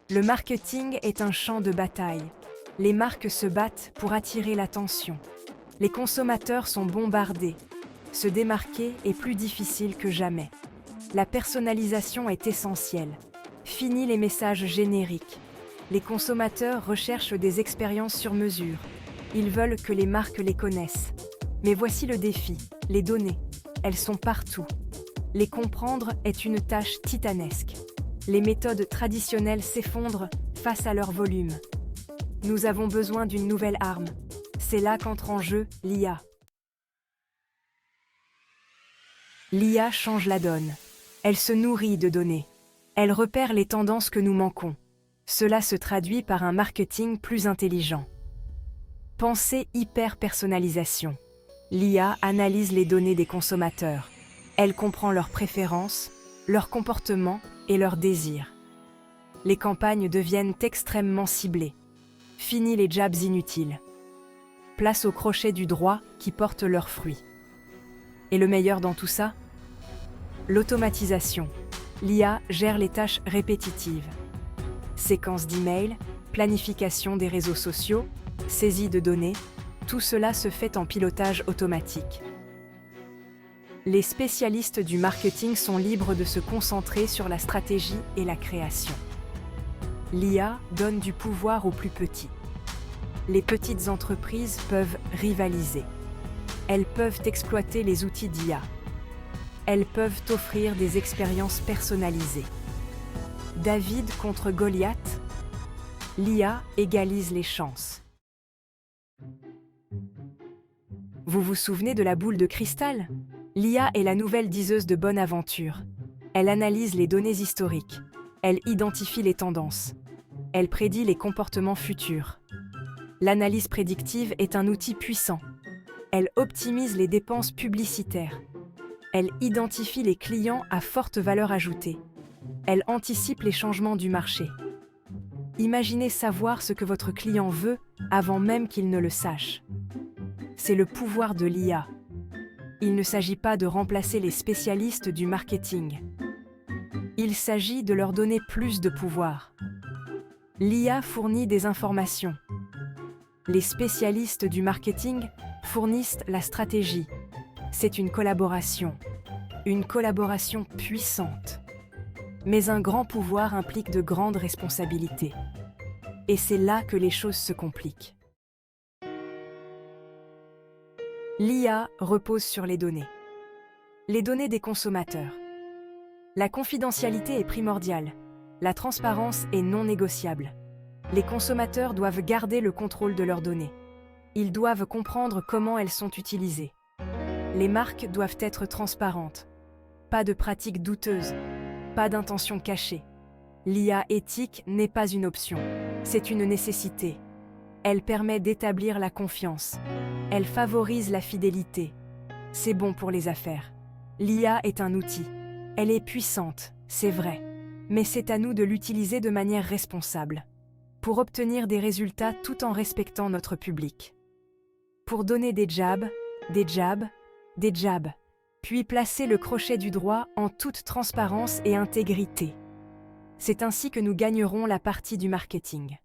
Le marketing est un champ de bataille. Les marques se battent pour attirer l'attention. Les consommateurs sont bombardés. Se démarquer est plus difficile que jamais. La personnalisation est essentielle. Fini les messages génériques. Les consommateurs recherchent des expériences sur mesure. Ils veulent que les marques les connaissent. Mais voici le défi, les données. Elles sont partout. Les comprendre est une tâche titanesque. Les méthodes traditionnelles s'effondrent face à leur volume. Nous avons besoin d'une nouvelle arme. C'est là qu'entre en jeu l'IA. L'IA change la donne. Elle se nourrit de données. Elle repère les tendances que nous manquons. Cela se traduit par un marketing plus intelligent. Pensée hyper-personnalisation. L'IA analyse les données des consommateurs. Elle comprend leurs préférences, leurs comportements et leurs désirs. Les campagnes deviennent extrêmement ciblées. Fini les jabs inutiles. Place au crochet du droit qui porte leurs fruits. Et le meilleur dans tout ça? L'automatisation. L'IA gère les tâches répétitives. Séquence d'emails, planification des réseaux sociaux, saisie de données, tout cela se fait en pilotage automatique. Les spécialistes du marketing sont libres de se concentrer sur la stratégie et la création. L'IA donne du pouvoir aux plus petits. Les petites entreprises peuvent rivaliser. Elles peuvent exploiter les outils d'IA. Elles peuvent offrir des expériences personnalisées. David contre Goliath, l'IA égalise les chances. Vous vous souvenez de la boule de cristal? L'IA est la nouvelle diseuse de bonne aventure. Elle analyse les données historiques. Elle identifie les tendances. Elle prédit les comportements futurs. L'analyse prédictive est un outil puissant. Elle optimise les dépenses publicitaires. Elle identifie les clients à forte valeur ajoutée. Elle anticipe les changements du marché. Imaginez savoir ce que votre client veut avant même qu'il ne le sache. C'est le pouvoir de l'IA. Il ne s'agit pas de remplacer les spécialistes du marketing. Il s'agit de leur donner plus de pouvoir. L'IA fournit des informations. Les spécialistes du marketing fournissent la stratégie. C'est une collaboration puissante. Mais un grand pouvoir implique de grandes responsabilités. Et c'est là que les choses se compliquent. L'IA repose sur les données. Les données des consommateurs. La confidentialité est primordiale. La transparence est non négociable. Les consommateurs doivent garder le contrôle de leurs données. Ils doivent comprendre comment elles sont utilisées. Les marques doivent être transparentes. Pas de pratiques douteuses. Pas d'intentions cachées. L'IA éthique n'est pas une option. C'est une nécessité. Elle permet d'établir la confiance. Elle favorise la fidélité. C'est bon pour les affaires. L'IA est un outil. Elle est puissante, c'est vrai. Mais c'est à nous de l'utiliser de manière responsable. Pour obtenir des résultats tout en respectant notre public. Pour donner des jabs, puis placer le crochet du droit en toute transparence et intégrité. C'est ainsi que nous gagnerons la partie du marketing.